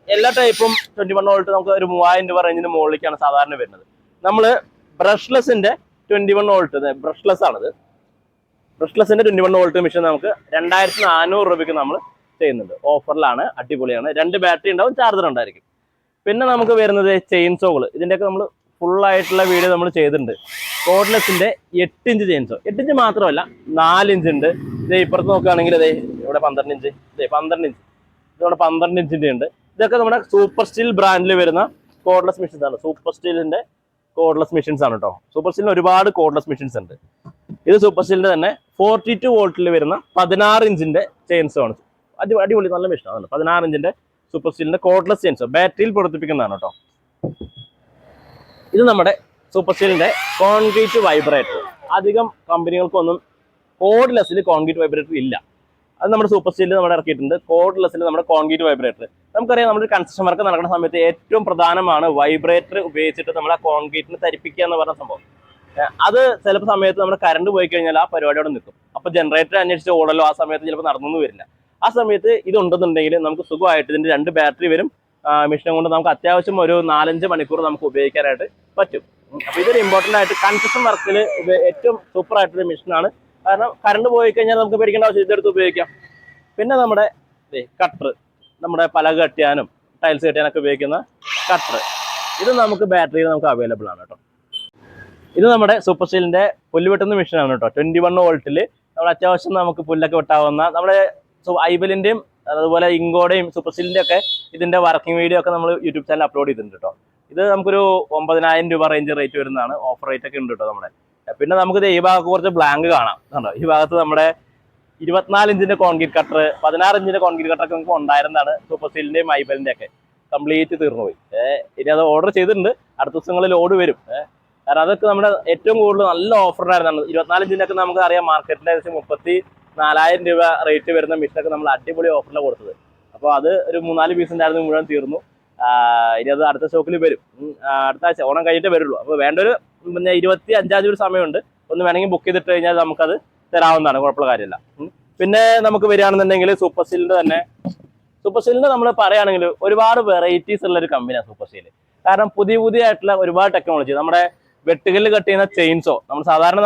A: എല്ലാ ടൈപ്പും 21 വോൾട്ട് നമുക്ക് ഒരു 3000 രൂപ റേഞ്ചിന് മുകളിലേക്കാണ് സാധാരണ വരുന്നത്. നമ്മൾ ബ്രഷ്ലെസിന്റെ 21 വോൾട്ട്, ബ്രഷ്ലെസ് ആണിത്. ബ്രഷ്ലെസിന്റെ 21 വോൾട്ട് മെഷീൻ നമുക്ക് 2400 രൂപയ്ക്ക് നമ്മൾ ചെയ്യുന്നുണ്ട്. ഓഫറിലാണ്, അടിപൊളിയാണ്. 2 ബാറ്ററി ഉണ്ടാവും, ചാർജർ ഉണ്ടായിരിക്കും. പിന്നെ നമുക്ക് വരുന്നത് ചെയിൻസോകൾ. ഇതിൻ്റെയൊക്കെ നമ്മൾ ഫുള്ളായിട്ടുള്ള വീഡിയോ നമ്മൾ ചെയ്തിട്ടുണ്ട്. കോഡ്ലെസിന്റെ 8 ഇഞ്ച് ചെയിൻസോ, 8 ഇഞ്ച് മാത്രമല്ല 4 ഇഞ്ച് ഉണ്ട്. ഇത് ഇപ്പുറത്ത് നോക്കുകയാണെങ്കിൽ ഇതേ ഇവിടെ 12 ഇഞ്ച്, ഇതേ 12 ഇഞ്ച്, ഇതോടെ 12 ഇഞ്ചിന്റെ ഉണ്ട്. ഇതൊക്കെ നമ്മുടെ സൂപ്പർ സ്റ്റീൽ ബ്രാൻഡിൽ വരുന്ന കോഡ്ലെസ് മെഷീൻസ് ആണ്. സൂപ്പർ സ്റ്റീലിന്റെ കോഡ്ലെസ് മെഷീൻസ് ആണ് കേട്ടോ. സൂപ്പർ സ്റ്റീലിന് ഒരുപാട് കോഡ്ലെസ് മെഷീൻസ് ഉണ്ട്. ഇത് സൂപ്പർ സ്റ്റീലിന്റെ തന്നെ 42 വോൾട്ടിൽ വരുന്ന 16 ഇഞ്ചിന്റെ ചെയിൻസോ ആണ്. അടിപൊളി നല്ല മെഷീനാണ്. 16 ഇഞ്ചിന്റെ സൂപ്പർ സ്റ്റീലിന്റെ കോഡ്ലെസ് ചെയിൻസോ, ബാറ്ററിയിൽ പ്രവർത്തിപ്പിക്കുന്നതാണ് കേട്ടോ. ഇത് നമ്മുടെ സൂപ്പർ സ്റ്റീലിന്റെ കോൺക്രീറ്റ് വൈബ്രേറ്റർ. അധികം കമ്പനികൾക്കൊന്നും കോഡ്ലെസ്സിൽ കോൺക്രീറ്റ് വൈബ്രേറ്റർ ഇല്ല. അത് നമ്മുടെ സൂപ്പർ സ്റ്റീലിൽ നമ്മൾ ഇറക്കിയിട്ടുണ്ട്. കോഡ്ലെസ്സിൽ നമ്മുടെ കോൺക്രീറ്റ് വൈബ്രേറ്റർ. നമുക്കറിയാം, നമ്മുടെ കൺസ്ട്രക്ഷൻ വർക്ക് നടക്കുന്ന സമയത്ത് ഏറ്റവും പ്രധാനമാണ് വൈബ്രേറ്റർ ഉപയോഗിച്ചിട്ട് നമ്മളെ കോൺക്രീറ്റിന് തരിപ്പിക്കുക എന്ന് പറഞ്ഞ സംഭവം. അത് ചിലപ്പോൾ സമയത്ത് നമ്മുടെ കറണ്ട് പോയി കഴിഞ്ഞാൽ ആ പരിപാടിയോടെ നിൽക്കും. അപ്പോൾ ജനറേറ്റർ അന്വേഷിച്ച് ഓടലോ ആ സമയത്ത് ചിലപ്പോൾ നടന്നു വരില്ല. ആ സമയത്ത് ഇതുണ്ടെന്നുണ്ടെങ്കിൽ നമുക്ക് സുഖമായിട്ട് ഇതിന്റെ 2 ബാറ്ററി വരും. മെഷീൻ കൊണ്ട് നമുക്ക് അത്യാവശ്യം ഒരു 4-5 മണിക്കൂർ നമുക്ക് ഉപയോഗിക്കാനായിട്ട് പറ്റും. അപ്പോൾ ഇതൊരു ഇമ്പോർട്ടൻ്റ് ആയിട്ട് കൺസ്ട്രക്ഷൻ വർക്കിൽ ഏറ്റവും സൂപ്പർ ആയിട്ടൊരു മെഷീനാണ്. കാരണം കറണ്ട് പോയി കഴിഞ്ഞാൽ നമുക്ക് പേടിക്കേണ്ട ആവശ്യം, ഇതെടുത്ത് ഉപയോഗിക്കാം. പിന്നെ നമ്മുടെ കട്ടർ, നമ്മുടെ പലക കെട്ടിയാനും ടൈൽസ് കെട്ടിയാനൊക്കെ ഉപയോഗിക്കുന്ന കട്ടർ, ഇത് നമുക്ക് ബാറ്ററിയിൽ നമുക്ക് അവൈലബിൾ ആണ് കേട്ടോ. ഇത് നമ്മുടെ സൂപ്പർ സ്റ്റീലിന്റെ പുല്ല് വെട്ടുന്ന മെഷീനാണ് കേട്ടോ. 21 വോൾട്ടിൽ നമ്മൾ അത്യാവശ്യം നമുക്ക് പുല്ലൊക്കെ വെട്ടാവുന്ന, നമ്മുടെ ഐബലിന്റെയും അതുപോലെ ഇങ്കോടെയും സൂപ്പർ സ്റ്റീലിന്റെ ഒക്കെ ഇതിന്റെ വർക്കിംഗ് വീഡിയോ ഒക്കെ നമ്മൾ യൂട്യൂബ് ചാനൽ അപ്ലോഡ് ചെയ്തിട്ടുണ്ട് കേട്ടോ. ഇത് നമുക്കൊരു 9000 രൂപ റേഞ്ച് റേറ്റ് വരുന്നതാണ്. ഓഫർ റേറ്റ് ഒക്കെ ഉണ്ട് കേട്ടോ നമ്മുടെ. പിന്നെ നമുക്കിത് ഈ ഭാഗത്ത് കുറച്ച് ബ്ലാങ്ക് കാണാം കണ്ടോ. ഈ ഭാഗത്ത് നമ്മുടെ 24 ഇഞ്ചിന്റെ കോൺക്രീറ്റ് കട്ടർ, 16 ഇഞ്ചിന്റെ കോൺക്രീറ്റ് കട്ടർ ഒക്കെ നമുക്ക് ഉണ്ടായിരുന്നതാണ്. സൂപ്പർ സ്റ്റീലിന്റെയും ഐബലിന്റെ ഒക്കെ കംപ്ലീറ്റ് തീർന്നുപോയി. ഇനി അത് ഓർഡർ ചെയ്തിട്ടുണ്ട്. അടുത്ത ദിവസങ്ങളിൽ ലോഡ് വരും. കാരണം അതൊക്കെ നമ്മുടെ ഏറ്റവും കൂടുതൽ നല്ല ഓഫറിനായിരുന്നു. 24 ഇഞ്ചിന്റെ ഒക്കെ നമുക്ക് അറിയാം മാർക്കറ്റിൽ ഏകദേശം 34,000 രൂപ റേറ്റ് വരുന്ന മെഷീനൊക്കെ നമ്മൾ അടിപൊളി ഓഫറിലാണ് കൊടുത്തത്. അപ്പോൾ അത് ഒരു 3-4 പീസ് ഉണ്ടായിരുന്നു, മുഴുവൻ തീർന്നു. ഇനി അത് അടുത്ത സ്റ്റോക്കിൽ വരും. അടുത്ത ആഴ്ച ഓണം കഴിഞ്ഞിട്ടേ വരുള്ളൂ. അപ്പോൾ വേണ്ട ഒരു 25-ആം തീയതി ഒരു സമയമുണ്ട്. ഒന്ന് വേണമെങ്കിൽ ബുക്ക് ചെയ്തിട്ട് കഴിഞ്ഞാൽ നമുക്കത് തരാവുന്നതാണ്, കുഴപ്പമുള്ള കാര്യമില്ല. പിന്നെ നമുക്ക് വരികയാണെന്നുണ്ടെങ്കിൽ സൂപ്പർ സ്റ്റീലിന്റെ തന്നെ, സൂപ്പർ സ്റ്റീലിന്റെ നമ്മൾ പറയുകയാണെങ്കിൽ ഒരുപാട് വെറൈറ്റീസ് ഉള്ള ഒരു കമ്പനിയാണ് സൂപ്പർ സ്റ്റീൽ. കാരണം പുതിയ ആയിട്ടുള്ള ഒരുപാട് ടെക്നോളജി, നമ്മുടെ വെട്ടുകല്ല് കട്ട് ചെയ്യുന്ന ചെയിൻസോ, നമ്മൾ സാധാരണ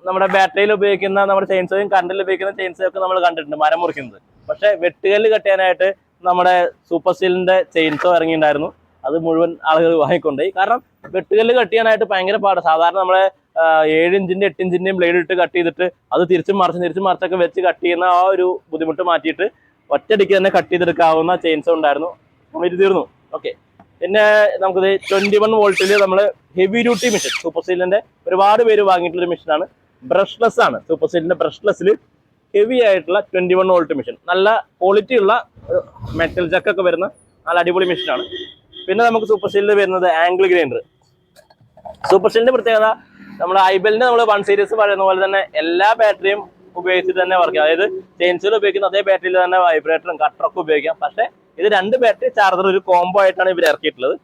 A: നമ്മുടെ ബാറ്ററിയിൽ ഉപയോഗിക്കുന്ന നമ്മുടെ ചെയിൻസോയും കറണ്ടിൽ ഉപയോഗിക്കുന്ന ചെയിൻസോ ഒക്കെ നമ്മൾ കണ്ടിട്ടുണ്ട്, മരം മുറിക്കുന്നത്. പക്ഷെ വെട്ടുകല്ല് കട്ട് ചെയ്യാനായിട്ട് നമ്മുടെ സൂപ്പർ സ്റ്റീലിന്റെ ചെയിൻസോ ഇറങ്ങിയിട്ടുണ്ടായിരുന്നു. അത് മുഴുവൻ ആളുകൾ വാങ്ങിക്കൊണ്ടുപോയി. കാരണം വെട്ടുകല്ല് കട്ട് ചെയ്യാനായിട്ട് ഭയങ്കര പാട്. സാധാരണ നമ്മളെ 7 ഇഞ്ചിന്റെ 8 ഇഞ്ചിന്റെയും ബ്ലേഡ് ഇട്ട് കട്ട് ചെയ്തിട്ട് അത് തിരിച്ചും മറിച്ചൊക്കെ വെച്ച് കട്ട് ചെയ്യുന്ന ആ ഒരു ബുദ്ധിമുട്ട് മാറ്റിയിട്ട് ഒറ്റയടിക്ക് തന്നെ കട്ട് ചെയ്തെടുക്കാവുന്ന ചെയിൻസോ ഉണ്ടായിരുന്നു. ഇത് തീർന്നു. ഓക്കെ. പിന്നെ നമുക്കിത് 21 വോൾട്ടിൽ നമ്മൾ ഹെവി ഡ്യൂട്ടി മെഷീൻ, സൂപ്പർ സ്റ്റീലിന്റെ ഒരുപാട് പേര് വാങ്ങിയിട്ടുള്ള മെഷീനാണ്. ബ്രഷ്ലെസ് ആണ്. സൂപ്പർ സ്റ്റീലിന്റെ ബ്രഷ്ലെസ്സിൽ ഹെവി ആയിട്ടുള്ള 21 വോൾട്ട് മെഷീൻ, നല്ല ക്വാളിറ്റി ഉള്ള മെറ്റൽ ജക്കൊക്കെ വരുന്ന നല്ല അടിപൊളി മെഷീനാണ്. പിന്നെ നമുക്ക് സൂപ്പർ സ്റ്റീലിൽ വരുന്നത് ആംഗിൾ ഗ്രൈൻഡർ. സൂപ്പർ സ്റ്റീലിന്റെ പ്രത്യേകത, നമ്മുടെ ഐബലിന്റെ നമ്മൾ 1 സീരീസ് പറയുന്ന പോലെ തന്നെ എല്ലാ ബാറ്ററിയും ഉപയോഗിച്ചിട്ട് തന്നെ വർക്ക് ചെയ്യും. അതായത് ചെയിൻസിൽ ഉപയോഗിക്കുന്ന അതേ ബാറ്ററിയിൽ തന്നെ വൈബ്രേറ്ററും കട്ടറൊക്കെ ഉപയോഗിക്കാം. പക്ഷേ ഇത് 2 ബാറ്ററി ചാർജർ ഒരു കോംബോ ആയിട്ടാണ് ഇവർ ഇറക്കിയിട്ടുള്ളത്.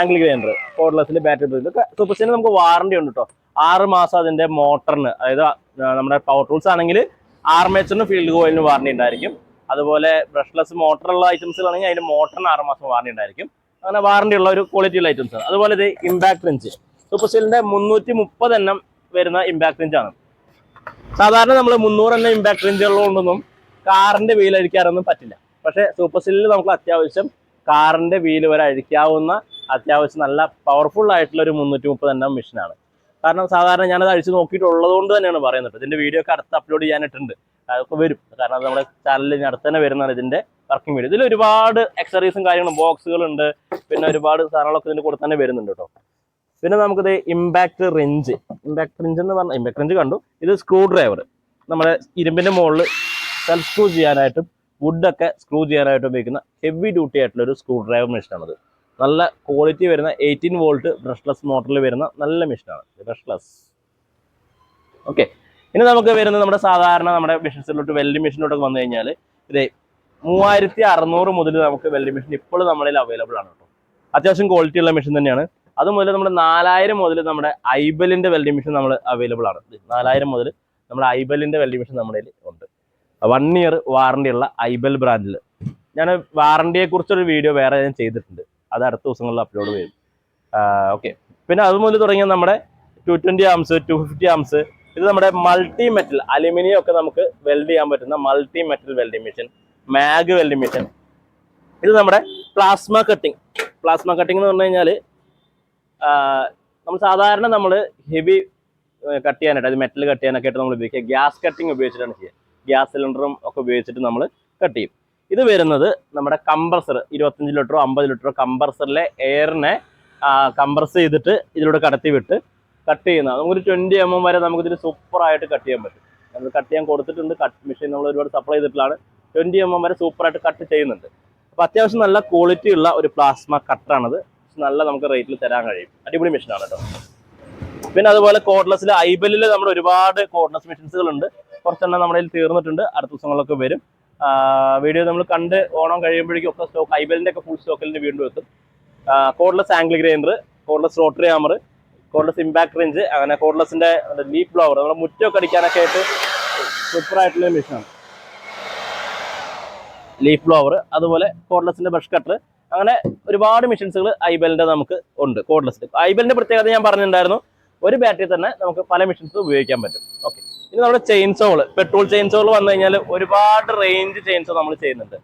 A: ആംഗിൾ ഗ്രൈൻഡർ, കോഡ്ലെസ്സിന്റെ ബാറ്ററി. ഇതൊക്കെ സൂപ്പർ സ്റ്റീലിന് നമുക്ക് വാറണ്ടി ഉണ്ട് കേട്ടോ. 6 മാസം അതിന്റെ മോട്ടറിന്, അതായത് നമ്മുടെ പവർ ടൂൾസ് ആണെങ്കിൽ ആർമേച്ചറിനും ഫീൽഡ് കോയിലിനും വാറണ്ടി ഉണ്ടായിരിക്കും. അതുപോലെ ബ്രഷ്ലെസ് മോട്ടറുള്ള ഐറ്റംസിലാണെങ്കിൽ അതിന് മോട്ടറിന് 6 മാസം വാറണ്ടി ഉണ്ടായിരിക്കും. അങ്ങനെ വാറണ്ടി ഉള്ള ഒരു ക്വാളിറ്റി ഉള്ള ഐറ്റംസ് ആണ്. അതുപോലെ ഇത് ഇമ്പാക്ട് റിഞ്ച്, സൂപ്പർ സ്റ്റീലിന്റെ 330 എണ്ണം വരുന്ന ഇമ്പാക്ട് റിഞ്ചാണ്. സാധാരണ നമ്മൾ 300 എണ്ണം ഇമ്പാക്ട് റിഞ്ചുള്ളതുകൊണ്ടൊന്നും കാറിന്റെ വീൽ അഴിക്കാറൊന്നും പറ്റില്ല. പക്ഷെ സൂപ്പർ സ്റ്റീലിൽ നമുക്ക് അത്യാവശ്യം കാറിന്റെ വീല് വരെ അഴിക്കാവുന്ന അത്യാവശ്യം നല്ല പവർഫുൾ ആയിട്ടുള്ള ഒരു 330 എണ്ണം മെഷീനാണ്. കാരണം സാധാരണ ഞാനത് അഴിച്ച് നോക്കിയിട്ടുള്ളത് കൊണ്ട് തന്നെയാണ് പറയുന്നത്. ഇതിന്റെ വീഡിയോ ഒക്കെ അടുത്ത് അപ്ലോഡ് ചെയ്യാനായിട്ടുണ്ട്, അതൊക്കെ വരും. കാരണം അത് നമ്മുടെ ചാനലിന് അടുത്ത് തന്നെ വരുന്നതാണ് ഇതിന്റെ വർക്കിംഗ് വീഡിയോ. ഇതിൽ ഒരുപാട് എക്സസറീസും കാര്യങ്ങളും ബോക്സുകളുണ്ട്. പിന്നെ ഒരുപാട് സാധനങ്ങളൊക്കെ ഇതിന്റെ കൂടെ തന്നെ വരുന്നുണ്ട് കേട്ടോ. പിന്നെ നമുക്കിത് ഇമ്പാക്ട് റിഞ്ച് എന്ന് പറഞ്ഞാൽ ഇമ്പാക്ട് റിഞ്ച് കണ്ടു. ഇത് സ്ക്രൂ ഡ്രൈവർ, നമ്മുടെ ഇരുമ്പിന്റെ മുകളിൽ സെൽഫ് സ്ക്രൂ ചെയ്യാനായിട്ടും വുഡൊക്കെ സ്ക്രൂ ചെയ്യാനായിട്ടും ഉപയോഗിക്കുന്ന ഹെവി ഡ്യൂട്ടി ആയിട്ടുള്ള ഒരു സ്ക്രൂ ഡ്രൈവർ മെഷീനാണത്. നല്ല ക്വാളിറ്റി വരുന്ന 18 വോൾട്ട് ബ്രഷ്ലെസ് മോട്ടറിൽ വരുന്ന നല്ല മെഷീനാണ് ബ്രഷ്ലെസ്. ഓക്കെ. ഇനി നമുക്ക് വരുന്നത് നമ്മുടെ സാധാരണ നമ്മുടെ മെഷീൻസിലോട്ട് വെൽഡിംഗ് മെഷീനിലോട്ടൊക്കെ വന്നു കഴിഞ്ഞാൽ ഇത് 3600 മുതൽ നമുക്ക് വെൽഡിംഗ് മെഷീൻ ഇപ്പോൾ നമ്മളിൽ അവൈലബിൾ ആണ് കേട്ടോ. അത്യാവശ്യം ക്വാളിറ്റി ഉള്ള മെഷീൻ തന്നെയാണ്. അതുമുതൽ നമ്മുടെ 4000 മുതൽ നമ്മുടെ ഐബലിന്റെ വെൽഡിംഗ് മെഷീൻ നമ്മൾ അവൈലബിൾ ആണ്. 4000 മുതൽ നമ്മുടെ ഐബലിന്റെ വെൽഡിംഗ് മെഷീൻ നമ്മുടെ ഉണ്ട്. 1 ഇയർ വാറണ്ടി ഉള്ള ഐബൽ ബ്രാൻഡിൽ. ഞാൻ വാറണ്ടിയെ കുറിച്ചൊരു വീഡിയോ വേറെ ഞാൻ ചെയ്തിട്ടുണ്ട്, അത് അടുത്ത ദിവസങ്ങളിൽ അപ്ലോഡ് ചെയ്യും. ഓക്കെ. പിന്നെ അതുമുതൽ തുടങ്ങിയ നമ്മുടെ 220 ആംസ് 250 ആംസ്, ഇത് നമ്മുടെ മൾട്ടി മെറ്റൽ അലുമിനിയം ഒക്കെ നമുക്ക് വെൽഡ് ചെയ്യാൻ പറ്റുന്ന multi metal welding machine, MAG welding machine. ഇത് നമ്മുടെ പ്ലാസ്മ കട്ടിങ്. പ്ലാസ്മ കട്ടിംഗ് എന്ന് പറഞ്ഞു കഴിഞ്ഞാൽ നമ്മൾ സാധാരണ നമ്മൾ ഹെവി കട്ട് ചെയ്യാനായിട്ട്, അത് മെറ്റൽ കട്ട് ചെയ്യാനൊക്കെ ആയിട്ട് നമ്മൾ ഉപയോഗിക്കുക ഗ്യാസ് കട്ടിങ് ഉപയോഗിച്ചിട്ടാണ് ചെയ്യുക. ഗ്യാസ് സിലിണ്ടറും ഒക്കെ ഉപയോഗിച്ചിട്ട് നമ്മൾ കട്ട് ചെയ്യും. ഇത് വരുന്നത് നമ്മുടെ കംപ്രസർ 25 ലിറ്ററോ 50 ലിറ്ററോ കംപ്രസറിലെ എയറിനെ കംപ്രസ് ചെയ്തിട്ട് ഇതിലൂടെ കടത്തി വിട്ട് കട്ട് ചെയ്യുന്ന നമുക്കൊരു 20 mm വരെ നമുക്കിതിൽ സൂപ്പറായിട്ട് കട്ട് ചെയ്യാൻ പറ്റും. നമ്മൾ കട്ട് ചെയ്യാൻ കൊടുത്തിട്ടുണ്ട്, കട്ട് മെഷീൻ നമ്മൾ ഒരുപാട് സപ്ലൈ ചെയ്തിട്ടുള്ളതാണ്. 20 mm വരെ സൂപ്പറായിട്ട് കട്ട് ചെയ്യുന്നുണ്ട്. അപ്പോൾ അത്യാവശ്യം നല്ല ക്വാളിറ്റി ഉള്ള ഒരു പ്ലാസ്മ കട്ടറാണത്. നല്ല നമുക്ക് റേറ്റിൽ തരാൻ കഴിയും. അടിപൊളി മെഷീനാണ് കേട്ടോ. പിന്നെ അതുപോലെ കോഡ്ലെസ്സിൽ ഐബലിൽ നമ്മുടെ ഒരുപാട് കോഡ്ലെസ് മെഷീൻസുകളുണ്ട്. കുറച്ചെണ്ണം നമ്മുടെ കയ്യിൽ തീർന്നിട്ടുണ്ട്, അടുത്ത ദിവസങ്ങളിലൊക്കെ വരും. വീഡിയോ നമ്മൾ കണ്ട് ഓണം കഴിയുമ്പോഴേക്കും ഒക്കെ സ്റ്റോക്ക് ഐബലിൻ്റെ ഒക്കെ ഫുൾ സ്റ്റോക്കിൽ വീണ്ടും എത്തും. Cordless angle grinder, cordless rotary hammer, cordless impact range, അങ്ങനെ കോഡ്ലെസ്സിൻ്റെ ലീഫ് ബ്ലവർ, നമ്മുടെ മുറ്റമൊക്കെ അടിക്കാനൊക്കെ ആയിട്ട് സൂപ്പറായിട്ടുള്ള മെഷീനാണ് ലീഫ് ബ്ലവർ. അതുപോലെ കോഡ്ലെസ്സിൻ്റെ ബ്രഷ് കട്ടർ, അങ്ങനെ ഒരുപാട് മെഷീൻസുകൾ ഐബലിൻ്റെ നമുക്ക് ഉണ്ട്. കോഡ്ലെസ്സിൽ ഐബലിൻ്റെ പ്രത്യേകത ഞാൻ പറഞ്ഞിട്ടുണ്ടായിരുന്നു, ഒരു ബാറ്ററി തന്നെ നമുക്ക് പല മെഷീൻസ് ഉപയോഗിക്കാൻ പറ്റും. ഓക്കെ, ഇനി നമ്മുടെ ചെയിൻസോകൾ, പെട്രോൾ ചെയിൻസോകൾ വന്നു കഴിഞ്ഞാൽ ഒരുപാട് റേഞ്ച് ചെയിൻസോ നമ്മൾ ചെയ്യുന്നുണ്ട്.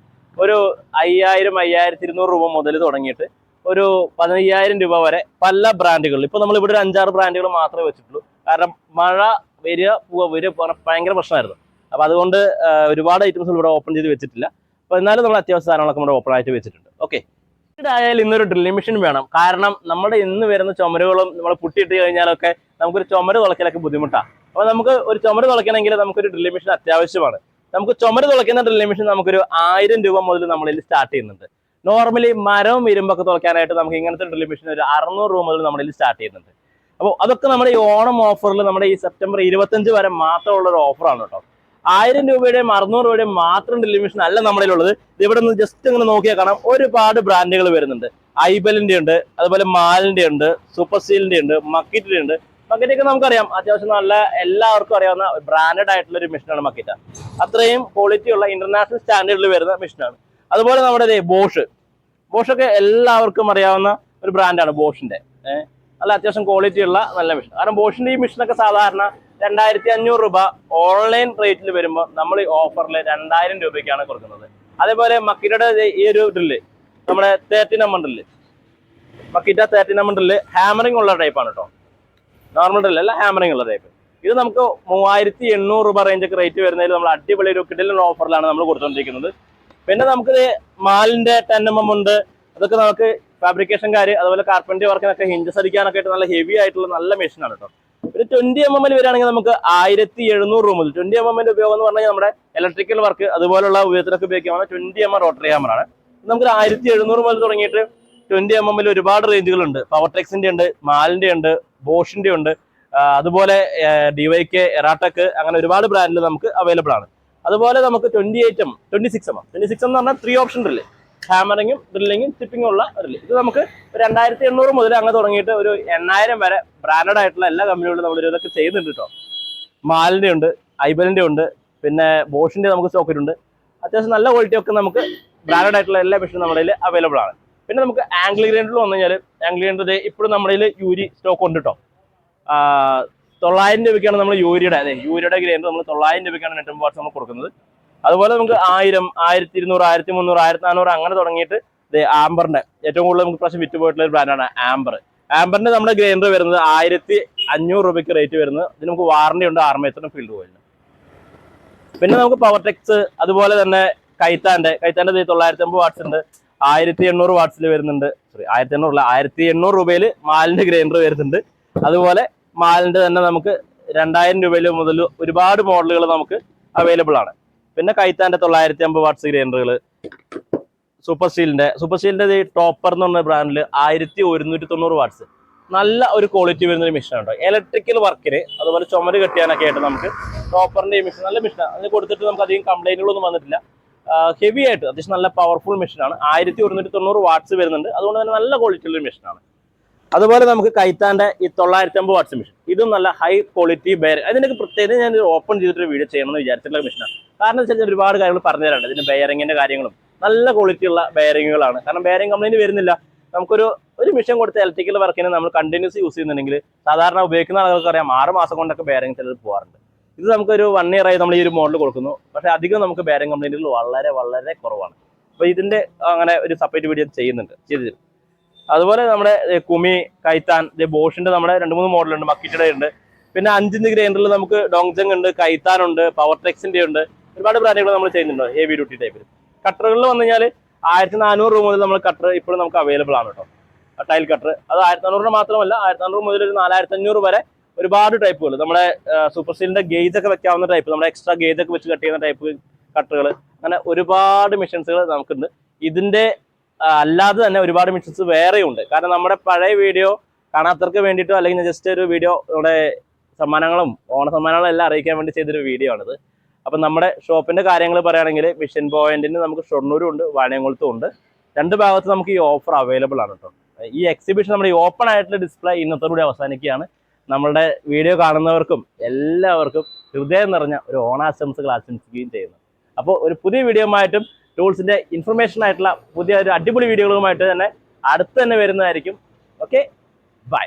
A: ഒരു 5000-5200 രൂപ മുതൽ തുടങ്ങിയിട്ട് ഒരു 15000 രൂപ വരെ പല ബ്രാൻഡുകളിൽ. ഇപ്പോൾ നമ്മളിവിടെ ഒരു 5-6 ബ്രാൻഡുകൾ മാത്രമേ വെച്ചിട്ടുള്ളൂ. കാരണം മഴ വരിക ഭയങ്കര പ്രശ്നമായിരുന്നു. അപ്പോൾ അതുകൊണ്ട് ഒരുപാട് ഐറ്റംസ് ഇവിടെ ഓപ്പൺ ചെയ്ത് വെച്ചിട്ടില്ല. അപ്പോൾ എന്നാലും നമ്മൾ അത്യാവശ്യ സാധനങ്ങളൊക്കെ നമ്മുടെ ഓപ്പൺ ആയിട്ട് വെച്ചിട്ടുണ്ട്. ഓക്കെ, ഇതായാലും ഇന്നൊരു ഡ്രില്ലിംഗ് മെഷീൻ വേണം. കാരണം നമ്മുടെ ഇന്ന് വരുന്ന ചുമരുകളും നമ്മൾ പുട്ടിയിട്ട് കഴിഞ്ഞാലൊക്കെ നമുക്കൊരു ചുമര് തുളയ്ക്കലൊക്കെ ബുദ്ധിമുട്ടാണ്. അപ്പോൾ നമുക്ക് ഒരു ചുമര് തുളയ്ക്കണമെങ്കിൽ നമുക്കൊരു ഡ്രില്ലിംഗ് മെഷീൻ അത്യാവശ്യമാണ്. നമുക്ക് ചുമര് തുളയ്ക്കുന്ന ഡ്രില്ലിംഗ് മെഷീൻ നമുക്കൊരു 1000 രൂപ മുതൽ നമ്മളിൽ സ്റ്റാർട്ട് ചെയ്യുന്നുണ്ട്. നോർമലി മരവും ഇരുമ്പൊക്കെ തുളയ്ക്കാനായിട്ട് നമുക്ക് ഇങ്ങനത്തെ ഡ്രില്ലിംഗ് മെഷീൻ ഒരു 600 രൂപ മുതൽ നമ്മളിൽ സ്റ്റാർട്ട് ചെയ്യുന്നുണ്ട്. അപ്പോൾ അതൊക്കെ നമ്മുടെ ഈ ഓണം ഓഫറിൽ നമ്മുടെ ഈ സെപ്റ്റംബർ 25 വരെ മാത്രമുള്ള ഒരു ഓഫറാണ് കേട്ടോ. 1000 രൂപയുടെയും 600 രൂപയുടെയും മാത്രം ഡ്രില്ലിംഗ് മെഷീൻ അല്ല നമ്മുടെ ഉള്ളത്. ഇവിടെ നിന്ന് ജസ്റ്റ് ഇങ്ങനെ നോക്കിയാൽ കാണാം ഒരുപാട് ബ്രാൻഡുകൾ വരുന്നുണ്ട്. ഐബലിന്റെ ഉണ്ട്, അതുപോലെ മാലിന്റെ ഉണ്ട്, സൂപ്പർ സ്റ്റീലിന്റെ ഉണ്ട്, മക്കിറ്റിന്റെ ഉണ്ട്. മക്കിറ്റൊക്കെ നമുക്കറിയാം, അത്യാവശ്യം നല്ല എല്ലാവർക്കും അറിയാവുന്ന ബ്രാൻഡഡ് ആയിട്ടുള്ള ഒരു മെഷീനാണ് മക്കിറ്റ. അത്രയും ക്വാളിറ്റി ഉള്ള ഇന്റർനാഷണൽ സ്റ്റാൻഡേർഡിൽ വരുന്ന മെഷീനാണ്. അതുപോലെ നമ്മുടെ ബോഷൊക്കെ എല്ലാവർക്കും അറിയാവുന്ന ഒരു ബ്രാൻഡാണ് ബോഷിന്റെ. നല്ല അത്യാവശ്യം ക്വാളിറ്റി ഉള്ള നല്ല മെഷീൻ. കാരണം ബോഷിന്റെ ഈ മെഷീനൊക്കെ സാധാരണ 2500 രൂപ ഓൺലൈൻ റേറ്റിൽ വരുമ്പോൾ നമ്മൾ ഈ ഓഫറിൽ 2000 രൂപയ്ക്കാണ് കൊടുക്കുന്നത്. അതേപോലെ മക്കിറ്റയുടെ ഈ ഒരു ഡ്രില്ല്, നമ്മുടെ 30 number drill, Makita 30 number drill hammering ഉള്ള ടൈപ്പാണ് കേട്ടോ. നോർമൽ ഡ്രില്ല് അല്ല, ഹാമറിംഗ് ഉള്ള ടൈപ്പ്. ഇത് നമുക്ക് 3800 രൂപ റേഞ്ചൊക്കെ റേറ്റ് വരുന്നതിൽ നമ്മൾ അടിപൊളി ഒരു കിടിലൻ ഓഫറിലാണ് നമ്മൾ കൊടുത്തുകൊണ്ടിരിക്കുന്നത്. പിന്നെ നമുക്ക് മാലിന്റെ 10 mm ഉണ്ട്. അതൊക്കെ നമുക്ക് ഫാബ്രിക്കേഷൻകാർ അതുപോലെ കാർപ്പൻട്രി വർക്കിനൊക്കെ ഹിഞ്ചസ് അടിക്കാനൊക്കെ ആയിട്ട് നല്ല ഹെവി ആയിട്ടുള്ള നല്ല മെഷീനാണ് കേട്ടോ. ഒരു 20 mm വരികയാണെങ്കിൽ നമുക്ക് 1700 രൂപ മുതൽ. 20 mm ഉപയോഗം എന്ന് പറഞ്ഞാൽ നമ്മുടെ ഇലക്ട്രിക്കൽ വർക്ക് അതുപോലുള്ള ഉപയോഗത്തിനൊക്കെ ഉപയോഗിക്കാവുന്ന 20 mm റോട്ടറി ഹാമറാണ്. നമുക്ക് 1700 മുതൽ തുടങ്ങിയിട്ട് 20 mm ഒരുപാട് റേഞ്ചുകളുണ്ട്. പവർടെക്സിന്റെ ഉണ്ട്, മാലിന്റെ ഉണ്ട്, ബോഷിന്റെ ഉണ്ട്, അതുപോലെ DYK, എറാടെക്, അങ്ങനെ ഒരുപാട് ബ്രാൻഡിൽ നമുക്ക് അവൈലബിൾ ആണ്. അതുപോലെ നമുക്ക് 26 എന്ന് പറഞ്ഞാൽ 3 ഓപ്ഷൻ ഡ്രില്ല്, ഹാമറിങ്ങും ഡ്രില്ലിങ്ങും ടിപ്പിങ്ങും ഉള്ള ഡ്രില്ല്. ഇത് നമുക്ക് 2800 മുതൽ അങ്ങ് തുടങ്ങിയിട്ട് ഒരു 8000 വരെ ബ്രാൻഡഡ് ആയിട്ടുള്ള എല്ലാ കമ്പനികളും നമ്മൾ ഇതൊക്കെ ചെയ്യുന്നുണ്ട് കേട്ടോ. മാലിന്റെ ഉണ്ട്, ഐബലിന്റെ ഉണ്ട്, പിന്നെ ബോഷിന്റെ നമുക്ക് സ്റ്റോക്കിലുണ്ട്. അത്യാവശ്യം നല്ല ക്വാളിറ്റി ഒക്കെ നമുക്ക് ബ്രാൻഡഡ് ആയിട്ടുള്ള എല്ലാ മെഷീനും നമ്മുടെ കയ്യിൽ അവൈലബിൾ ആണ്. പിന്നെ നമുക്ക് ആംഗിൾ ഗ്രൈൻഡറിൽ വന്നു കഴിഞ്ഞാൽ ആംഗിൾ ഗ്രൈൻഡർ ഇപ്പോഴും നമ്മുടെ കയ്യിൽ യൂരി സ്റ്റോക്ക് ഉണ്ട് കേട്ടോ. 900 രൂപയ്ക്കാണ് നമ്മൾ യൂരിയുടെ ഗ്രൈൻഡർ നമ്മൾ 900 രൂപയ്ക്കാണ് നെറ്റ് വാട്സ് നമ്മൾ കൊടുക്കുന്നത്. അതുപോലെ നമുക്ക് 1000, 1200, 1300, 1400 അങ്ങനെ തുടങ്ങിയിട്ട് ആംബറിന്റെ ഏറ്റവും കൂടുതൽ നമുക്ക് പ്രാവശ്യം വിറ്റ് പോയിട്ടുള്ള ഒരു ബ്രാൻഡാണ് ആംബറിന്റെ നമ്മുടെ ഗ്രൈൻഡർ വരുന്നത് 1500 രൂപയ്ക്ക് റേറ്റ് വരുന്നത്. ഇതിന് നമുക്ക് വാറണ്ടി ഉണ്ട്, ആർമേച്ചറും ഫീൽഡ് ഓയിലിന്. പിന്നെ നമുക്ക് പവർടെക്സ്, അതുപോലെ തന്നെ കൈത്താന്റെ 950 വാട്ട്സ് ഉണ്ട്, 1800 വാട്ട്സിൽ വരുന്നുണ്ട്. 1800 രൂപയിൽ മാലിന്റെ ഗ്രൈൻഡർ വരുന്നുണ്ട്. അതുപോലെ മാലിന്റെ തന്നെ നമുക്ക് 2000 രൂപയിൽ മുതൽ ഒരുപാട് മോഡലുകൾ നമുക്ക് അവൈലബിൾ ആണ്. പിന്നെ കൈത്താന്റെ 950 വാട്ട്സ് ഗ്രൈൻഡറുകൾ, സൂപ്പർ സ്റ്റീലിന്റെ ടോപ്പർ എന്ന് പറഞ്ഞ ബ്രാൻഡിൽ 1190 വാട്ട്സ്, നല്ല ഒരു ക്വാളിറ്റി വരുന്ന ഒരു മെഷീൻ ആണ്. ഇലക്ട്രിക്കൽ വർക്കിന് അതുപോലെ ചുമര് കെട്ടിയാനൊക്കെ ആയിട്ട് നമുക്ക് ടോപ്പറിന്റെ മെഷീൻ നല്ല മെഷീനാണ്. അതിന് കൊടുത്തിട്ട് നമുക്ക് അധികം കംപ്ലൈന്റുകളൊന്നും വന്നിട്ടില്ല. ഹെവി ആയിട്ട് അത്യാവശ്യം നല്ല പവർഫുൾ മെഷീനാണ്. 1190 വാട്ട്സ് വരുന്നുണ്ട്. അതുകൊണ്ട് തന്നെ നല്ല ക്വാളിറ്റി ഉള്ള മെഷീനാണ്. അതുപോലെ നമുക്ക് കൈത്താന്റെ ഈ 950 വാട്ട്സ് മെഷീൻ, ഇതും നല്ല ഹൈ ക്വാളിറ്റി ബെയറിംഗ്. അതിനൊക്കെ പ്രത്യേകത ഞാൻ ഓപ്പൺ ചെയ്തിട്ട് വീഡിയോ ചെയ്യണമെന്ന് വിചാരിച്ചിട്ടുള്ള മെഷീനാണ്. കാരണം വെച്ചാൽ ഒരുപാട് കാര്യങ്ങൾ പറഞ്ഞു തരാറുണ്ട്. ഇതിന്റെ ബെയറിങ്ങിന്റെ കാര്യങ്ങളും നല്ല ക്വാളിറ്റി ഉള്ള ബെയറിങ്ങുകളാണ്. കാരണം ബെയറിംഗ് കംപ്ലൈന്റ് വരുന്നില്ല. നമുക്കൊരു മെഷീൻ കൊടുത്ത ഇലക്ട്രിക്കൽ വർക്കിന് നമ്മൾ കണ്ടിന്യൂസ് യൂസ് ചെയ്യുന്നുണ്ടെങ്കിൽ സാധാരണ ഉപയോഗിക്കുന്ന ആളുകൾക്ക് അറിയാം 6 മാസം കൊണ്ടൊക്കെ ബെയറിംഗ് ചിലത് പോകാറുണ്ട്. ഇത് നമുക്കൊരു 1 ഇയർ ആയി നമ്മൾ ഈ ഒരു മോഡൽ കൊടുക്കുന്നു. പക്ഷേ അധികം നമുക്ക് ബെയറിംഗ് കംപ്ലൈന്റുകൾ വളരെ വളരെ കുറവാണ്. അപ്പോൾ ഇതിൻ്റെ അങ്ങനെ ഒരു സെപ്പറേറ്റ് വീഡിയോ ചെയ്തു. അതുപോലെ നമ്മുടെ കുമി, കൈത്താൻ, ബോഷിന്റെ നമ്മുടെ 2-3 മോഡലുണ്ട്, മക്കിറ്റയുടെ ഉണ്ട്. പിന്നെ 5 ഇഞ്ച് ഗ്രൈൻഡറിൽ നമുക്ക് ഡോങ്ജങ് ഉണ്ട്, കൈത്താനുണ്ട്, പവർ ടെക്സിന്റെ ഉണ്ട്, ഒരുപാട് ബ്രാൻഡുകൾ നമ്മൾ ചെയ്യുന്നുണ്ട് ഹെവി ഡ്യൂട്ടി ടൈപ്പിൽ. കട്ടറുകളിൽ വന്നു കഴിഞ്ഞാൽ 1400 രൂപ മുതൽ നമ്മൾ കട്ടർ ഇപ്പോഴും നമുക്ക് അവൈലബിൾ ആണ് കേട്ടോ. ടൈൽ കട്ടർ അത് 1400 മാത്രമല്ല, 1400 മുതൽ ഒരു 4500 വരെ ഒരുപാട് ടൈപ്പുകൾ. നമ്മുടെ സൂപ്പർ സ്റ്റീലിന്റെ ഗേജ് ഒക്കെ വെക്കാവുന്ന ടൈപ്പ്, നമ്മുടെ എക്സ്ട്രാ ഗേജ് ഒക്കെ വെച്ച് കട്ട് ചെയ്യുന്ന ടൈപ്പ് കട്ടറുകൾ, അങ്ങനെ ഒരുപാട് മെഷീൻസുകൾ നമുക്കുണ്ട്. ഇതിന്റെ അല്ലാതെ തന്നെ ഒരുപാട് മെഷീൻസ് വേറെയുണ്ട്. കാരണം നമ്മുടെ പഴയ വീഡിയോ കാണാത്തവർക്ക് വേണ്ടിയിട്ടോ അല്ലെങ്കിൽ ജസ്റ്റ് ഒരു വീഡിയോ നമ്മുടെ സമ്മാനങ്ങളും ഓണ സമ്മാനങ്ങളും എല്ലാം അറിയിക്കാൻ വേണ്ടി ചെയ്തൊരു വീഡിയോ ആണിത്. അപ്പം നമ്മുടെ ഷോപ്പിന്റെ കാര്യങ്ങൾ പറയുകയാണെങ്കിൽ മിഷൻ പോയിന്റിന് നമുക്ക് ഷൊർണൂരും ഉണ്ട്, വാണിയംകുളത്തും ഉണ്ട്. 2 ഭാഗത്ത് നമുക്ക് ഈ ഓഫർ അവൈലബിൾ ആണ് കേട്ടോ. ഈ എക്സിബിഷൻ നമ്മുടെ ഈ ഓപ്പൺ ആയിട്ടുള്ള ഡിസ്പ്ലേ ഇന്നത്തോടുകൂടി അവസാനിക്കുകയാണ്. നമ്മളുടെ വീഡിയോ കാണുന്നവർക്കും എല്ലാവർക്കും ഹൃദയം നിറഞ്ഞ ഒരു ഓണാശംസകൾ ആശംസിക്കുകയും ചെയ്യുന്നു. അപ്പോൾ ഒരു പുതിയ വീഡിയോ ആയിട്ടും ടൂൾസിന്റെ ഇൻഫർമേഷൻ ആയിട്ടുള്ള പുതിയ ഒരു അടിപൊളി വീഡിയോകളുമായിട്ട് തന്നെ അടുത്ത് തന്നെ വരുന്നതായിരിക്കും. Okay, by.